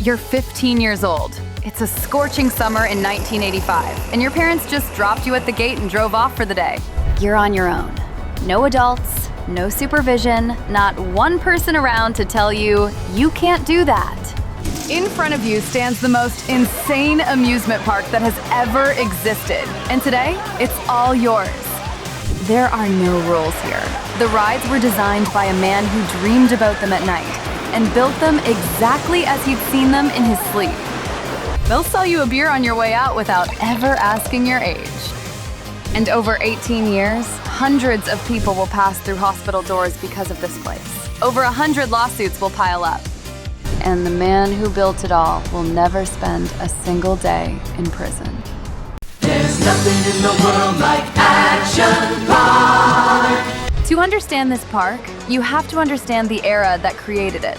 You're 15 years old. It's a scorching summer in 1985, and your parents just dropped you at the gate and drove off for the day. You're on your own. No adults, no supervision, not one person around to tell you can't do that. In front of you stands the most insane amusement park that has ever existed, and today, it's all yours. There are no rules here. The rides were designed by a man who dreamed about them at night and built them exactly as he'd seen them in his sleep. They'll sell you a beer on your way out without ever asking your age. And over 18 years, hundreds of people will pass through hospital doors because of this place. Over 100 lawsuits will pile up. And the man who built it all will never spend a single day in prison. There's nothing in the world like Action Park. To understand this park, you have to understand the era that created it.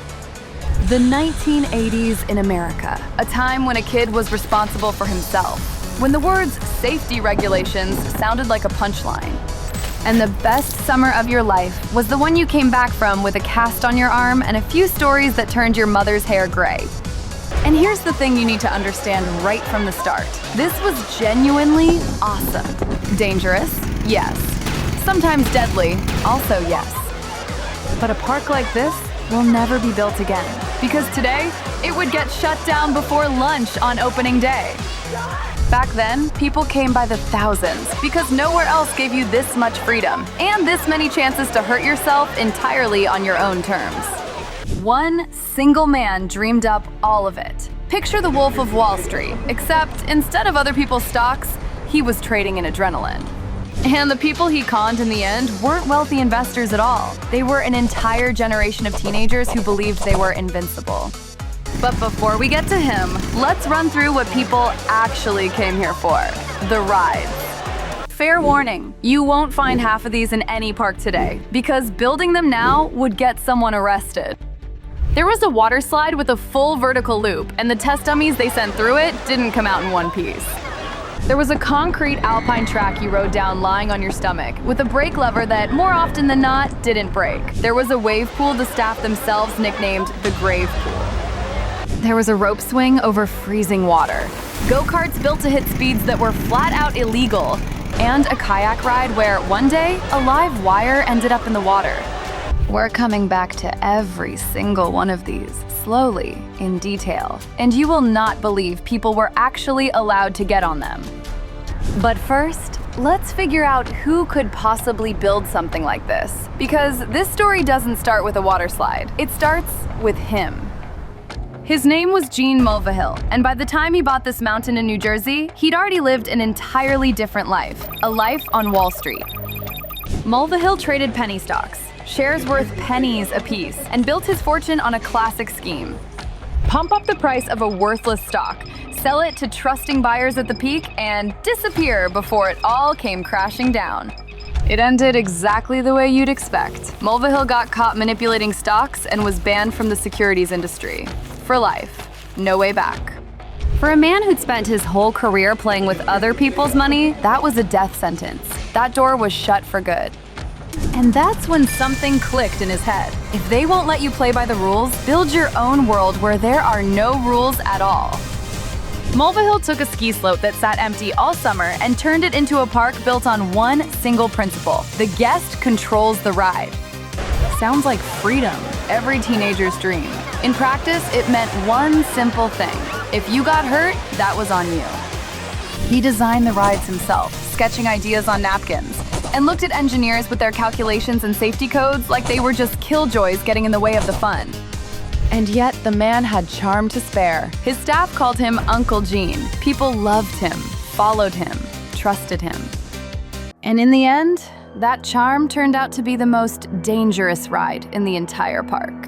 The 1980s in America, a time when a kid was responsible for himself, when the words safety regulations sounded like a punchline. And the best summer of your life was the one you came back from with a cast on your arm and a few stories that turned your mother's hair gray. And here's the thing you need to understand right from the start. This was genuinely awesome. Dangerous? Yes. Sometimes deadly? Also yes. But a park like this will never be built again, because today, it would get shut down before lunch on opening day. Back then, people came by the thousands because nowhere else gave you this much freedom and this many chances to hurt yourself entirely on your own terms. One single man dreamed up all of it. Picture the Wolf of Wall Street, except instead of other people's stocks, he was trading in adrenaline. And the people he conned in the end weren't wealthy investors at all. They were an entire generation of teenagers who believed they were invincible. But before we get to him, let's run through what people actually came here for: the rides. Fair warning, you won't find half of these in any park today, because building them now would get someone arrested. There was a water slide with a full vertical loop, and the test dummies they sent through it didn't come out in one piece. There was a concrete alpine track you rode down lying on your stomach, with a brake lever that, more often than not, didn't break. There was a wave pool the staff themselves nicknamed the Grave Pool. There was a rope swing over freezing water, go-karts built to hit speeds that were flat out illegal, and a kayak ride where, one day, a live wire ended up in the water. We're coming back to every single one of these, slowly, in detail, and you will not believe people were actually allowed to get on them. But first, let's figure out who could possibly build something like this, because this story doesn't start with a water slide. It starts with him. His name was Gene Mulvihill, and by the time he bought this mountain in New Jersey, he'd already lived an entirely different life, a life on Wall Street. Mulvihill traded penny stocks, shares worth pennies apiece, and built his fortune on a classic scheme. Pump up the price of a worthless stock, sell it to trusting buyers at the peak, and disappear before it all came crashing down. It ended exactly the way you'd expect. Mulvihill got caught manipulating stocks and was banned from the securities industry. For life. No way back. For a man who'd spent his whole career playing with other people's money, that was a death sentence. That door was shut for good. And that's when something clicked in his head. If they won't let you play by the rules, build your own world where there are no rules at all. Mulvihill took a ski slope that sat empty all summer and turned it into a park built on one single principle: the guest controls the ride. Sounds like freedom, every teenager's dream. In practice, it meant one simple thing: if you got hurt, that was on you. He designed the rides himself, sketching ideas on napkins, and looked at engineers with their calculations and safety codes like they were just killjoys getting in the way of the fun. And yet, the man had charm to spare. His staff called him Uncle Gene. People loved him, followed him, trusted him. And in the end, that charm turned out to be the most dangerous ride in the entire park.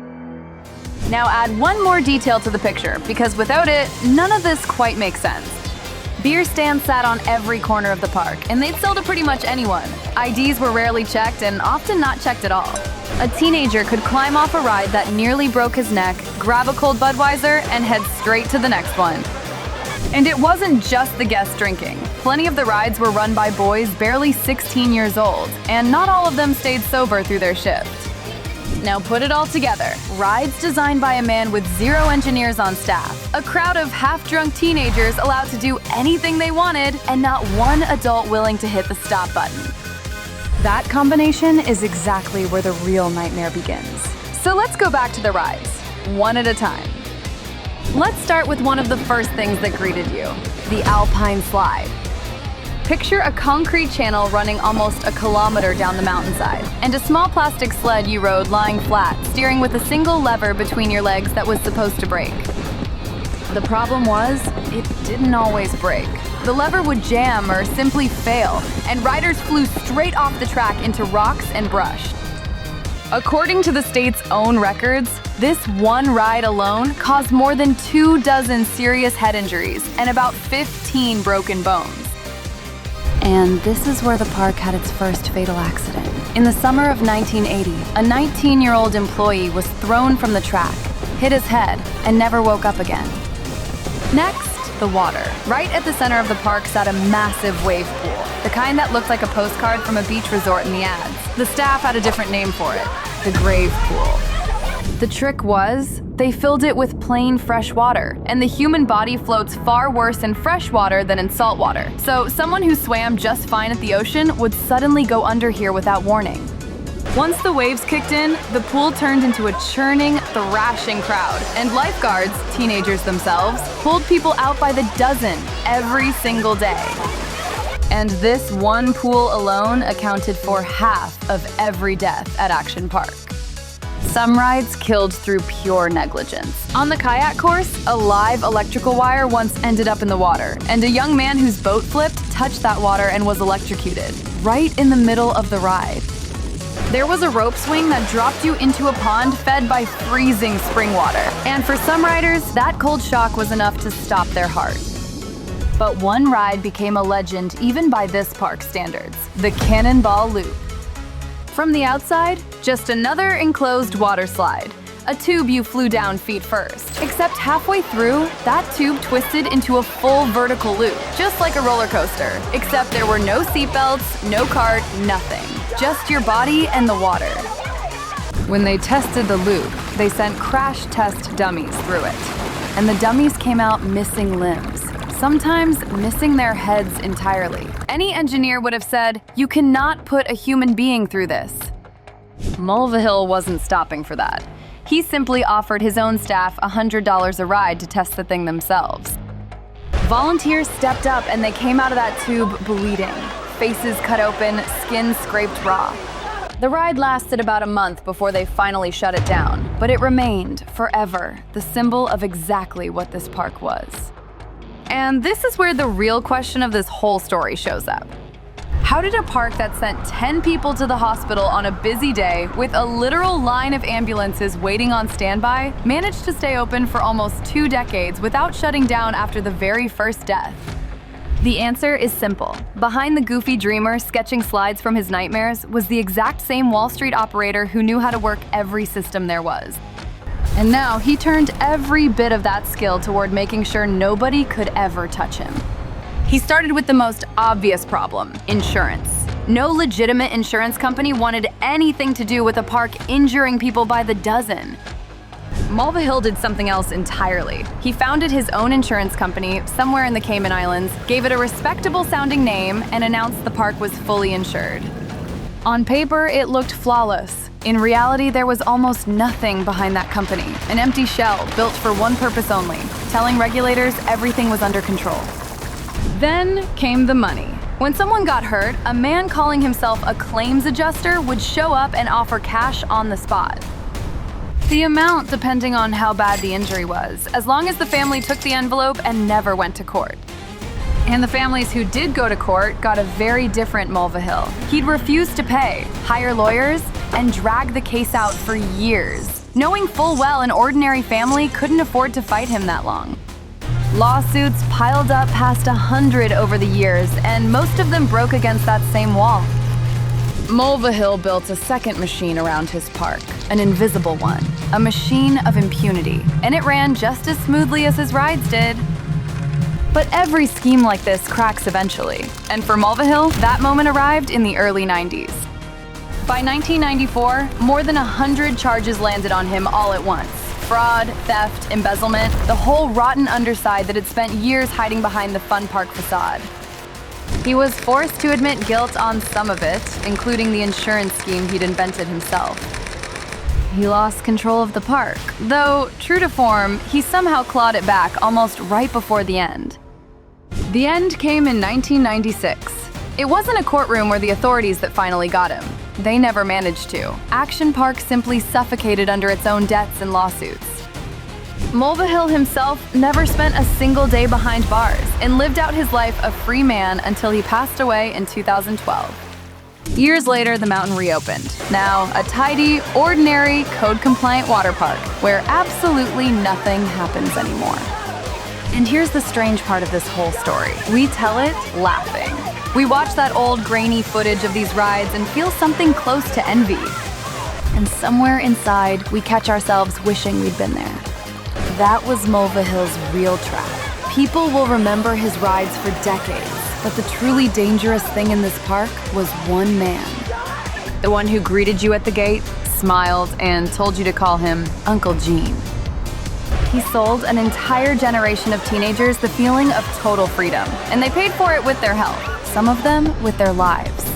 Now add one more detail to the picture, because without it, none of this quite makes sense. Beer stands sat on every corner of the park, and they'd sell to pretty much anyone. IDs were rarely checked and often not checked at all. A teenager could climb off a ride that nearly broke his neck, grab a cold Budweiser, and head straight to the next one. And it wasn't just the guests drinking. Plenty of the rides were run by boys barely 16 years old, and not all of them stayed sober through their shift. Now put it all together. Rides designed by a man with 0 engineers on staff. A crowd of half-drunk teenagers allowed to do anything they wanted, and not one adult willing to hit the stop button. That combination is exactly where the real nightmare begins. So let's go back to the rides, one at a time. Let's start with one of the first things that greeted you, the Alpine Slide. Picture a concrete channel running almost a kilometer down the mountainside, and a small plastic sled you rode lying flat, steering with a single lever between your legs that was supposed to break. The problem was, it didn't always break. The lever would jam or simply fail, and riders flew straight off the track into rocks and brush. According to the state's own records, this one ride alone caused more than 24 serious head injuries and about 15 broken bones. And this is where the park had its first fatal accident. In the summer of 1980, a 19-year-old employee was thrown from the track, hit his head, and never woke up again. Next, the water. Right at the center of the park sat a massive wave pool, the kind that looked like a postcard from a beach resort in the ads. The staff had a different name for it, the grave pool. The trick was, they filled it with plain fresh water, and the human body floats far worse in fresh water than in salt water. So someone who swam just fine at the ocean would suddenly go under here without warning. Once the waves kicked in, the pool turned into a churning, thrashing crowd, and lifeguards, teenagers themselves, pulled people out by the dozen every single day. And this one pool alone accounted for half of every death at Action Park. Some rides killed through pure negligence. On the kayak course, a live electrical wire once ended up in the water, and a young man whose boat flipped touched that water and was electrocuted, right in the middle of the ride. There was a rope swing that dropped you into a pond fed by freezing spring water, and for some riders, that cold shock was enough to stop their heart. But one ride became a legend even by this park's standards, the Cannonball Loop. From the outside, just another enclosed water slide, a tube you flew down feet first. Except halfway through, that tube twisted into a full vertical loop, just like a roller coaster, except there were no seatbelts, no cart, nothing. Just your body and the water. When they tested the loop, they sent crash test dummies through it, and the dummies came out missing limbs. Sometimes missing their heads entirely. Any engineer would have said, you cannot put a human being through this. Mulvihill wasn't stopping for that. He simply offered his own staff $100 a ride to test the thing themselves. Volunteers stepped up and they came out of that tube bleeding. Faces cut open, skin scraped raw. The ride lasted about a month before they finally shut it down, but it remained, forever, the symbol of exactly what this park was. And this is where the real question of this whole story shows up. How did a park that sent 10 people to the hospital on a busy day with a literal line of ambulances waiting on standby manage to stay open for almost 2 decades without shutting down after the very first death? The answer is simple. Behind the goofy dreamer sketching slides from his nightmares was the exact same Wall Street operator who knew how to work every system there was. And now he turned every bit of that skill toward making sure nobody could ever touch him. He started with the most obvious problem, insurance. No legitimate insurance company wanted anything to do with a park injuring people by the dozen. Mulvihill did something else entirely. He founded his own insurance company somewhere in the Cayman Islands, gave it a respectable-sounding name, and announced the park was fully insured. On paper, it looked flawless. In reality, there was almost nothing behind that company, an empty shell built for one purpose only, telling regulators everything was under control. Then came the money. When someone got hurt, a man calling himself a claims adjuster would show up and offer cash on the spot. The amount depending on how bad the injury was, as long as the family took the envelope and never went to court. And the families who did go to court got a very different Mulvihill. He'd refuse to pay, hire lawyers, and drag the case out for years, knowing full well an ordinary family couldn't afford to fight him that long. Lawsuits piled up past 100 over the years, and most of them broke against that same wall. Mulvihill built a second machine around his park, an invisible one, a machine of impunity, and it ran just as smoothly as his rides did. But every scheme like this cracks eventually, and for Mulvihill, that moment arrived in the early 90s. By 1994, more than 100 charges landed on him all at once. Fraud, theft, embezzlement, the whole rotten underside that had spent years hiding behind the fun park facade. He was forced to admit guilt on some of it, including the insurance scheme he'd invented himself. He lost control of the park, though, true to form, he somehow clawed it back almost right before the end. The end came in 1996. It wasn't a courtroom or the authorities that finally got him. They never managed to. Action Park simply suffocated under its own debts and lawsuits. Mulvihill himself never spent a single day behind bars and lived out his life a free man until he passed away in 2012. Years later, the mountain reopened. Now, a tidy, ordinary, code-compliant water park where absolutely nothing happens anymore. And here's the strange part of this whole story. We tell it laughing. We watch that old, grainy footage of these rides and feel something close to envy. And somewhere inside, we catch ourselves wishing we'd been there. That was Mulvihill's real trap. People will remember his rides for decades, but the truly dangerous thing in this park was one man. The one who greeted you at the gate, smiled, and told you to call him Uncle Gene. He sold an entire generation of teenagers the feeling of total freedom, and they paid for it with their health, some of them with their lives.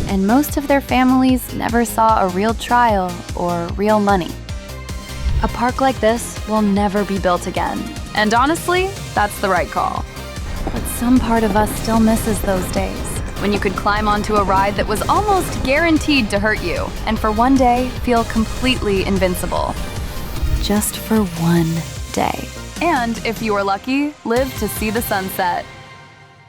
And most of their families never saw a real trial or real money. A park like this will never be built again, and honestly, that's the right call. But some part of us still misses those days, when you could climb onto a ride that was almost guaranteed to hurt you, and for one day, feel completely invincible. Just for one day. And if you were lucky, live to see the sunset.